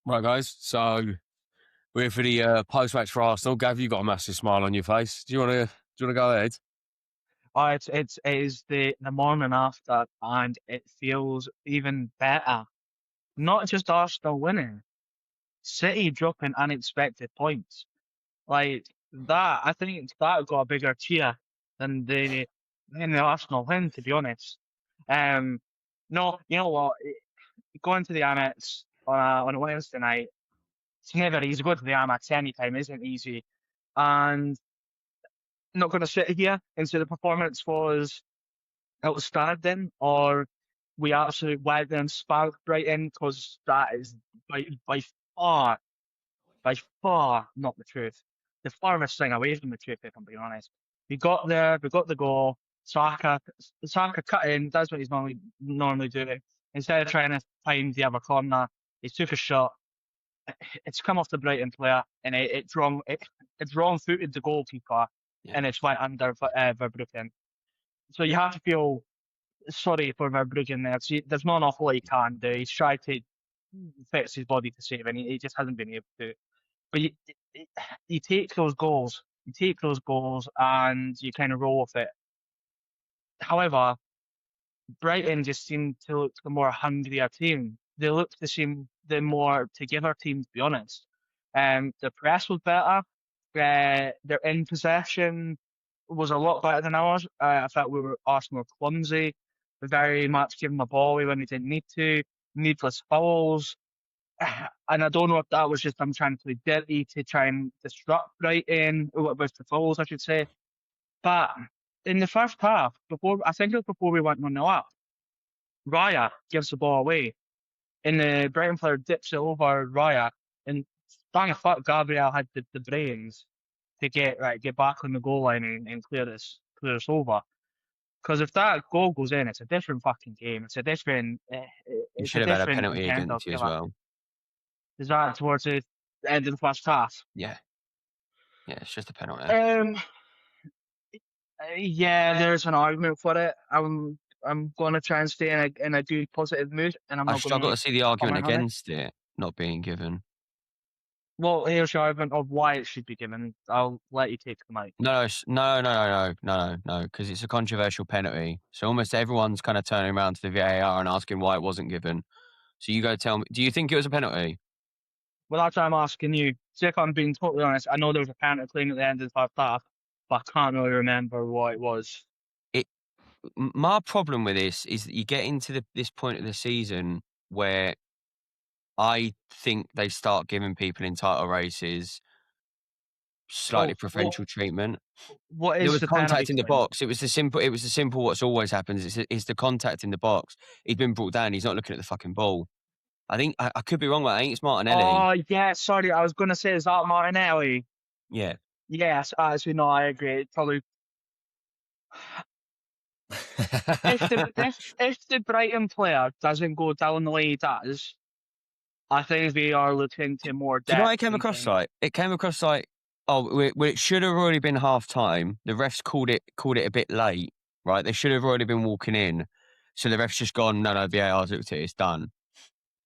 Right, guys. So we're for the post-match for Arsenal. Gav, you got a massive smile on your face. Do you want to go ahead? It is the morning after, and it feels even better. Not just Arsenal winning, City dropping unexpected points like that. I think that got a bigger cheer than the Arsenal win, to be honest. Um, no, you know what? Going to the Amex on a Wednesday night, it's never easy. Going to the Amex anytime isn't easy, and not going to sit here and say the performance was outstanding, or we absolutely went and sparked Brighton, because that is by far, by far not the truth. The farthest thing away from the truth, if I'm being honest. We got there, we got the goal. Saka cut in, does what he's normally doing. Instead of trying to find the other corner, he took a shot. It's come off the Brighton player, and it's wrong footed the goalkeeper, Yeah. and it's went under Verbruggen. So you have to feel sorry for Verbruggen there. See, there's not an awful lot he can do. He's tried to fix his body to save, and he just hasn't been able to. But you take those goals, and you kind of roll with it. However, Brighton just seemed to look the more hungrier team. They looked to seem the more together team, to be honest. The press was better. Their in possession was a lot better than ours. I thought Arsenal were clumsy, very much giving the ball away when they didn't need to, needless fouls. And I don't know if that was just them trying to play dirty to try and disrupt Brighton, or with the fouls, I should say. But in the first half, I think it was before we went 1-0 up, Raya gives the ball away, and the Brighton player dips it over Raya, and thank fuck Gabriel had the brains to get back on the goal line and clear this over. Because if that goal goes in, it's a different fucking game. It's a different You it's a should have had a different penalty contender against you as killer. well. Is that towards the end of the first half? Yeah. Yeah, it's just a penalty. Yeah, there's an argument for it. I'm going to try and stay in a good positive mood, and I'm I not going struggle to to see the argument comment on it. against it not being given. Well, here's your argument of why it should be given. I'll let you take the mic. No, because it's a controversial penalty. So almost everyone's kind of turning around to the VAR and asking why it wasn't given. So you go tell me, do you think it was a penalty? Well, that's why I'm asking you. See, if I'm being totally honest, I know there was a penalty claim at the end of the first half, but I can't really remember what it was. My problem with this is that you get into this point of the season where I think they start giving people in title races slightly Well, preferential treatment. what There is was the penalty contact in the claim? box. It was the simple what's always happens. It's the contact in the box. He's been brought down. He's not looking at the fucking ball. I think I could be wrong, but I think it's Martinelli. Oh, yeah, sorry, I was going to say, is that Martinelli? Yeah. Yes, actually, no, I agree. Probably if the Brighton player doesn't go down the way he does, I think they are looking to more Do you know what it depth came and across kind of. like? It came across like, it should have already been half time. The refs called it a bit late, right? They should have already been walking in. So the refs just gone, no, VAR's looked at it, it's done.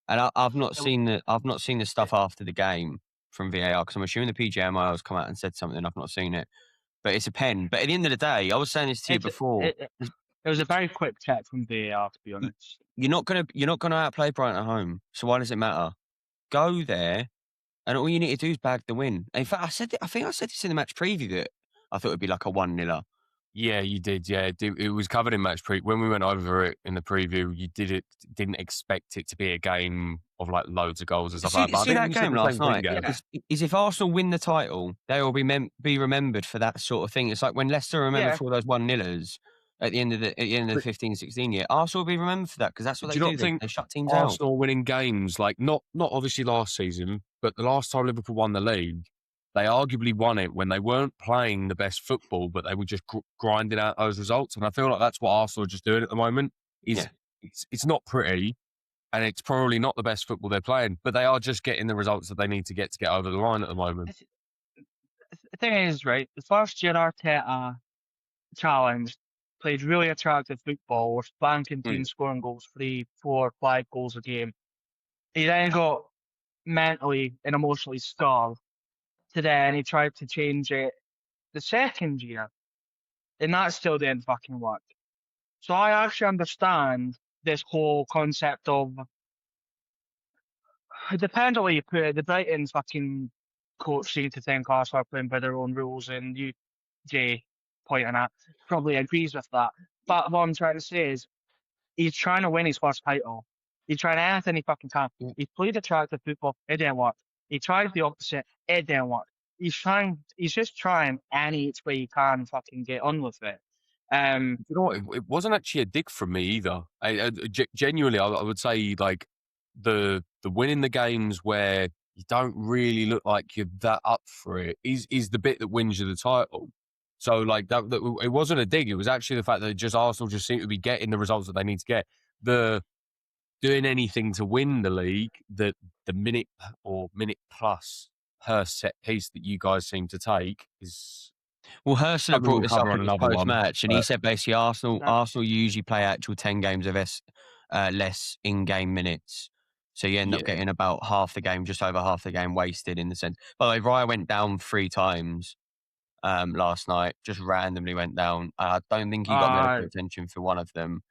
And I've not seen the stuff after the game from VAR, because I'm assuming the PGMI has come out and said something. I've not seen it, but it's a pen. But at the end of the day, I was saying this to you It, before. it, it was a very quick check from VAR, to be honest. You're not gonna outplay Brighton at home. So why does it matter? Go there, and all you need to do is bag the win. In fact, I think I said this in the match preview that I thought it'd be like a 1-0. Yeah, you did. Yeah, it was covered in match when we went over it in the preview. You didn't expect it to be a game of like loads of goals and stuff like that. But I See think that we said game the last same thing, night? Gav. Is if Arsenal win the title, they will be remembered for that sort of thing. It's like when Leicester are remembered Yeah, for all those 1-0ers at the end of the 15-16 year. Arsenal will be remembered for that, because that's what Do they you do. not think They shut teams out. Arsenal winning games, like not obviously last season, but the last time Liverpool won the league, they arguably won it when they weren't playing the best football, but they were just grinding out those results. And I feel like that's what Arsenal are just doing at the moment. Yeah. It's not pretty, and it's probably not the best football they're playing, but they are just getting the results that they need to get over the line at the moment. the thing is, right, the first year Arteta challenged, played really attractive football, was banking teams scoring goals, 3, 4, 5 goals a game. He then got mentally and emotionally scarred to then he tried to change it the second year, and that still didn't fucking work. So I actually understand this whole concept of it depends on where you put it. The Brighton's fucking coach seem to think Arsenal are playing by their own rules, and you, Jay, pointing at, probably agrees with that. But what I'm trying to say is he's trying to win his first title. He's trying anything he fucking can. Yeah. He played attractive football, it didn't work. He tried the opposite, it didn't work. He's just trying any way he can fucking get on with it. You know what? It wasn't actually a dig from me either. Genuinely, I would say like the winning the games where you don't really look like you're that up for it is the bit that wins you the title. So like that it wasn't a dig. It was actually the fact that just Arsenal just seem to be getting the results that they need to get. The doing anything to win the league, the minute or minute plus per set piece that you guys seem to take is Well, Hurst something brought we'll this up cover on in his another one. post-match, and he but- said basically Arsenal That- usually play actual 10 games of less in-game minutes. So you end up Yeah. getting about half the game, just over half the game wasted in the sense. By the way, Raya went down 3 times last night, just randomly went down. I don't think he got medical attention for one of them.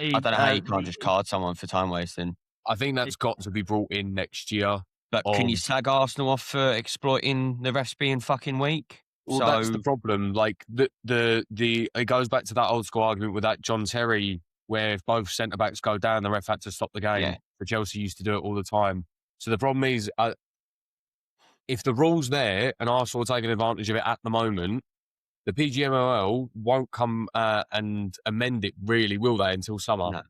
I don't know how you can't just card someone for time wasting. I think that's got to be brought in next year. But can you slag Arsenal off for exploiting the refs being fucking weak? Well, that's the problem. Like the it goes back to that old school argument with that John Terry, where if both centre backs go down, the ref had to stop the game. Yeah. For Chelsea used to do it all the time. So the problem is, if the rule's there and Arsenal are taking advantage of it at the moment, the PGMOL won't come and amend it, really, will they, until summer? No.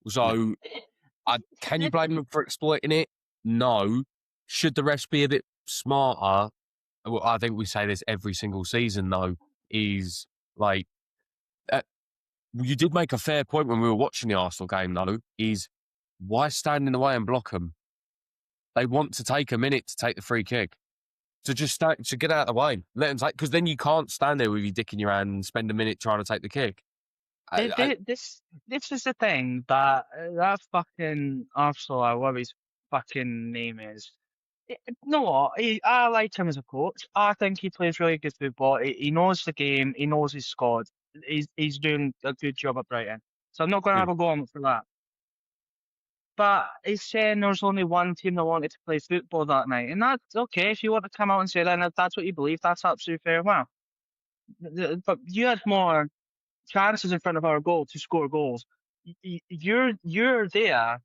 So, can you blame them for exploiting it? No. Should the refs be a bit smarter? Well, I think we say this every single season, though, is like, you did make a fair point when we were watching the Arsenal game, though, is why stand in the way and block them? They want to take a minute to take the free kick. So just to get out of the way. Let them take, because then you can't stand there with your dick in your hand and spend a minute trying to take the kick. This is the thing that fucking Arsenal, or whatever his fucking name is. You know what? I like him as a coach. I think he plays really good football. He knows the game. He knows his squad. He's doing a good job at Brighton. So I'm not going to have a go on for that. But he's saying there's only one team that wanted to play football that night. And that's okay. If you want to come out and say that, if that's what you believe, that's absolutely fair. Well, but you had more chances in front of our goal to score goals. You're there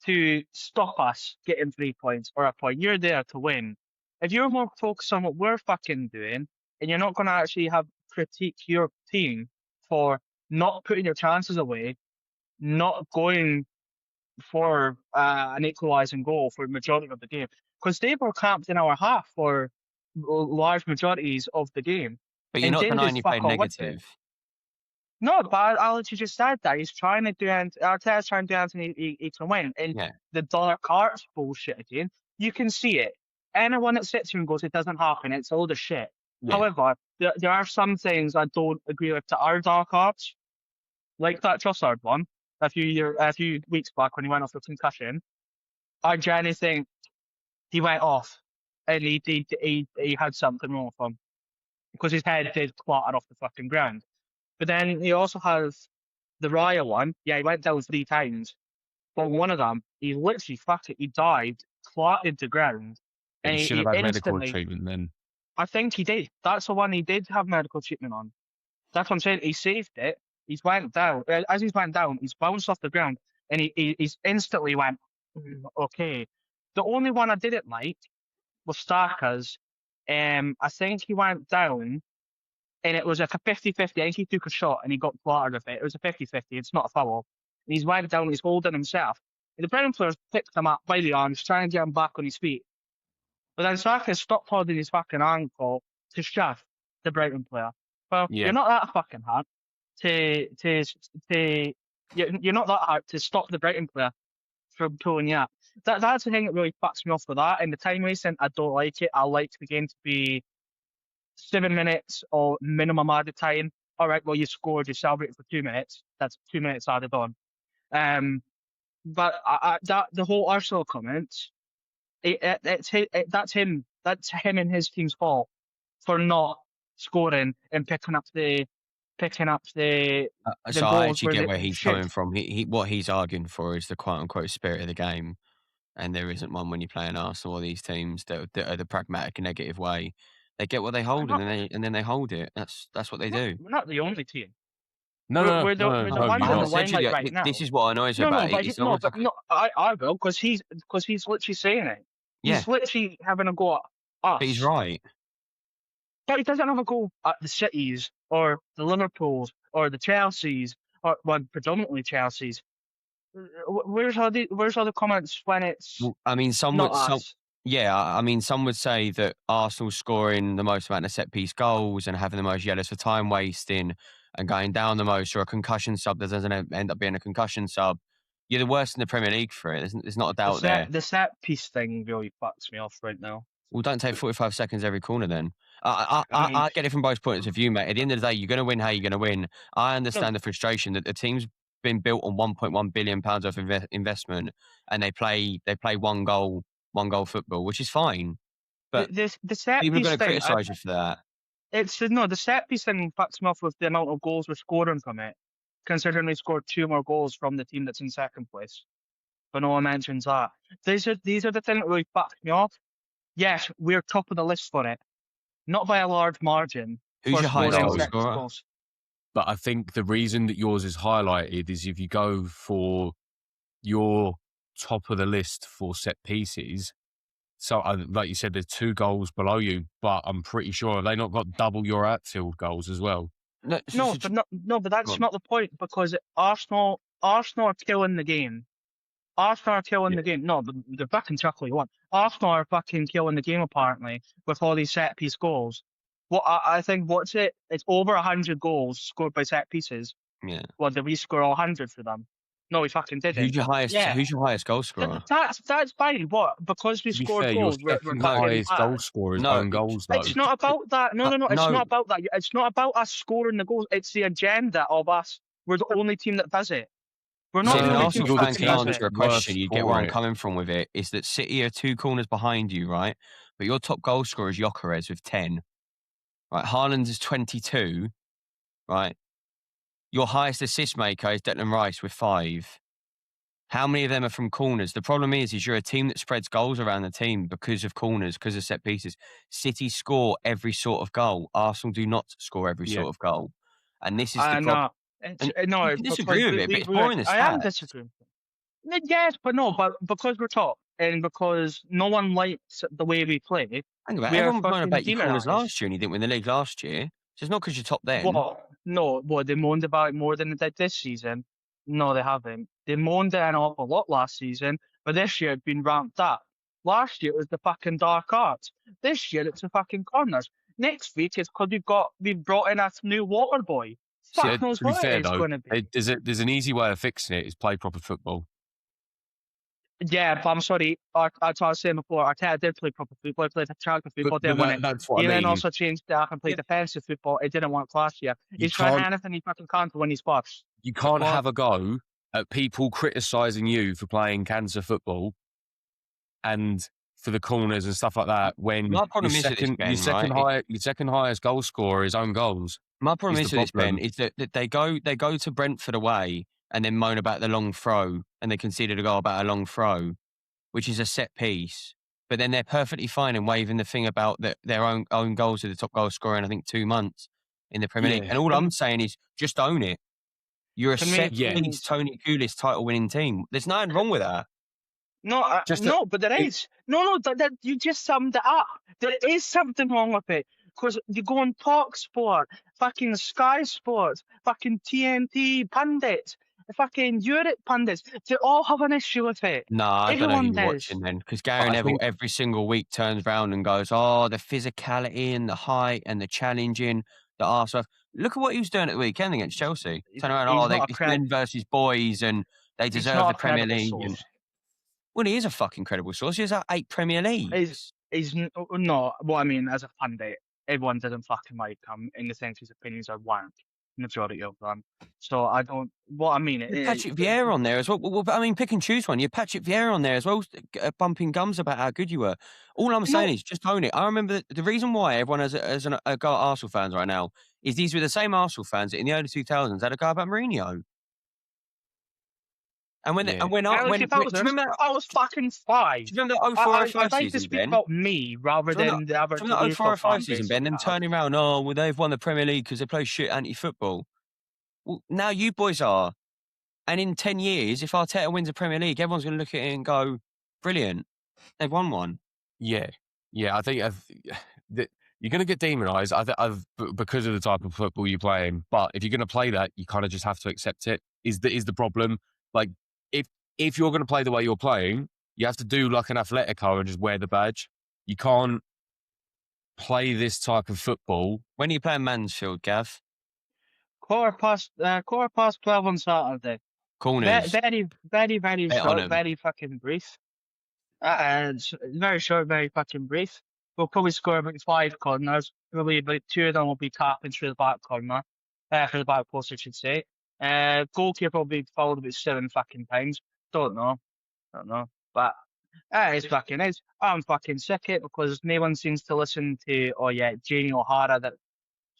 to stop us getting 3 points or a point. You're there to win. If you're more focused on what we're fucking doing, and you're not going to actually have critique your team for not putting your chances away, not going for an equalising goal for the majority of the game, because they were camped in our half for large majorities of the game. But you're And not didn't denying just you fuck played all with it. negative. No, but Alex, you just said that. He's trying to do Arteta's trying to do anything he can win. And Yeah. the dark arts bullshit again, you can see it. Anyone that sits here and goes, it doesn't happen, it's all the shit. Yeah. However, there are some things I don't agree with that are dark arts. Like that Trossard one a few weeks back when he went off with concussion. I genuinely think he went off and he had something wrong with him. Because his head did clatter off the fucking ground. But then he also has the Raya one. Yeah, he went down 3 times. But one of them, he literally he dived, clattered the ground. He should have had medical treatment then. I think he did. That's the one he did have medical treatment on. That's what I'm saying. He saved it. He's went down. As he's went down, he's bounced off the ground. And he's instantly went, okay. The only one I didn't like was Starker's. I think he went down. And it was like a 50-50. I think he took a shot and he got clattered with it. It was a 50-50. It's not a foul. And he's went down, he's holding himself. And the Brighton players picked him up by the arms, trying to get him back on his feet. But then Saka stopped holding his fucking ankle to shove the Brighton player. Well, Yeah. you're not that fucking hard you're not that hard to stop the Brighton player from pulling you up. That's the thing that really fucks me off with that. And the time wasting, I don't like it. I like the game to be 7 minutes or minimum added time. All right, well, you scored, you celebrated for 2 minutes. That's 2 minutes added on. But the whole Arsenal comment, That's him. That's him and his team's fault for not scoring and picking up the So I goals actually where get they where he's should. coming from. What he's arguing for is the quote unquote spirit of the game, and there isn't one when you're playing Arsenal or these teams that are the pragmatic negative way. They get what they We're hold, not, and then they hold it. That's what they do. we're not the only team. No, no, no, no, We're no, the no, ones you're I in haven't the not. said to you limelight that. right now. This is what annoys me No, about no, it. but It's almost like I will because he's literally saying it. yeah, He's literally having a go at but he's us, right. but he doesn't have a go at the Cities or the Liverpools or the Chelseas or well, predominantly Chelseas. Where's all the comments when it's Well, I mean, not us? I mean, some would say that Arsenal scoring the most amount of set piece goals and having the most yellows for time wasting and going down the most, or a concussion sub that doesn't end up being a concussion sub. You're the worst in the Premier League for it. There's not a doubt there. The set piece thing really fucks me off right now. Well, don't take 45 seconds every corner then. I mean, I get it from both points of view, mate. At the end of the day, you're going to win how you're going to win. I no, understand the frustration that the team's been built on 1.1 billion pounds of investment, and they play one goal football, which is fine. But the set people are piece going to thing. criticise you for that. The set piece thing fucks me off with the amount of goals we're scoring from it, considering we scored 2 more goals from the team that's in second place. But no one mentions that. These are the things that really fuck me off. Yes, we're top of the list for it, not by a large margin. Who's For your highest scoring goal set piece scorer? goals. But I think the reason that yours is highlighted is if you go for your top of the list for set pieces. So, like you said, there's 2 goals below you, but I'm pretty sure they not got double your outfield goals as well. But that's not the point because Arsenal are killing the game. Arsenal are killing the game. No, they're fucking chuckling one. Arsenal are fucking killing the game apparently with all these set piece goals. What I think it's over 100 goals scored by set pieces. Yeah. Well, did we score all 100 for them? No, we fucking didn't. Who's your highest goal scorer? That's fine. What? Because we To be scored fair, goals, your we're second fucking highest goal bad. scorer is No, own goals, though. It's not about that. No, it's no. not about that. It's not about us scoring the goals. It's the agenda of us. We're the only team that does it. We're not See, if the an only team Arsenal that fan fucking can does it. answer a question, you get where I'm coming from with it, is that City are 2 corners behind you, right? But your top goal scorer is Gyökeres with 10. Right, Haaland is 22, right? Your highest assist maker is Declan Rice with 5. How many of them are from corners? The problem is you're a team that spreads goals around the team because of corners, because of set pieces. City score every sort of goal. Arsenal do not score every sort of goal. And this is the problem. No, you can disagree with it, but it's boring the I am stats. disagreeing. Yes, but no, but because we're top and because no one likes the way we play. Hang about, we are everyone moaned fucking about your corners demonised. last year and you didn't win the league last year. So it's not because you're top then. They moaned about it more than they did this season. No, they haven't. They moaned it an awful lot last season, but this year it's been ramped up. Last year it was the fucking dark arts. This year it's the fucking corners. Next week it's because we've brought in a new water boy. Fuck knows to be what fair, it's though, going to be. there's an easy way of fixing it: is play proper football. Yeah, but I'm sorry. As I was saying before, Arteta did play proper football. He played attractive football. Didn't win it. That's what He I mean. then also changed that and played defensive football. It didn't work last year. He's trying anything he fucking can to win his spots. You can't have a go at people criticising you for playing cancer football and for the corners and stuff like that when My problem is your second highest goal scorer is own goals. My problem is with this, Ben, is that they go to Brentford away and then moan about the long throw and they conceded a goal about a long throw, which is a set piece. But then they're perfectly fine in waving the thing about their own goals are the top goal scorer in, I think, 2 months in the Premier League. And all I'm saying is just own it. You're a set piece Tony Pulis title winning team. There's nothing wrong with that. But there is. No, you just summed it up. There is something wrong with it. Because you go on Talk Sport, fucking Sky Sports, fucking TNT pundits, fucking Europe pundits, they all have an issue with it. No, I don't know who Everyone you're does. watching then. Because Gary Neville every single week turns around and goes, oh, the physicality and the height and the challenging, the arse. Look at what he was doing at the weekend against Chelsea. Turn around, it's men versus boys and they deserve the Premier League. Well, he is a fucking credible source. He has 8 Premier Leagues. He's not. Well, I mean, as a pundit, everyone doesn't fucking like him in the sense his opinions are wank. majority of them. So I don't. What I mean, You had Patrick Vieira on there as well. Well, I mean, pick and choose one. You had Patrick Vieira on there as well, bumping gums about how good you were. All I'm saying is just own it. I remember the reason why everyone has a go at Arsenal fans right now is these were the same Arsenal fans that in the early 2000s had a go about Mourinho. And when Yeah. I was fucking 5. Do you remember the 04-05 I'd like to season, speak Ben? about me rather than the average. Do you remember the 04-05 season, Ben? Them turning around, oh, well, they've won the Premier League because they play shit anti-football. Well, now you boys are. And in 10 years, if Arteta wins a Premier League, everyone's going to look at it and go, brilliant. They've won one. Yeah. I think that you're going to get demonised because of the type of football you're playing. But if you're going to play that, you kind of just have to accept it. Is the problem? Like, if you're going to play the way you're playing, you have to do like an Atletico and just wear the badge. You can't play this type of football. When are you playing Mansfield, Gav? 12 on Saturday. Corners. Very, very, very short, very fucking brief. Very short, very fucking brief. We'll probably score about 5 corners. Probably about 2 of them will be tapping through the back corner. For the back post, I should say. Goalkeeper will be fouled about 7 fucking times. Don't know. But it's fucking is. I'm fucking sick of it because no one seems to listen to, Jamie O'Hara that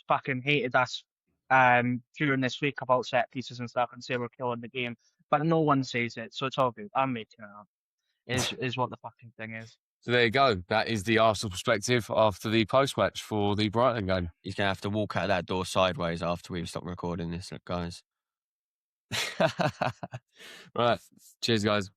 fucking hated us during this week about set pieces and stuff and say we're killing the game. But no one says it, so it's all good. I'm making it up. Is what the fucking thing is. So there you go. That is the Arsenal perspective after the post-match for the Brighton game. He's going to have to walk out that door sideways after we've stopped recording this, guys. Right. Cheers, guys.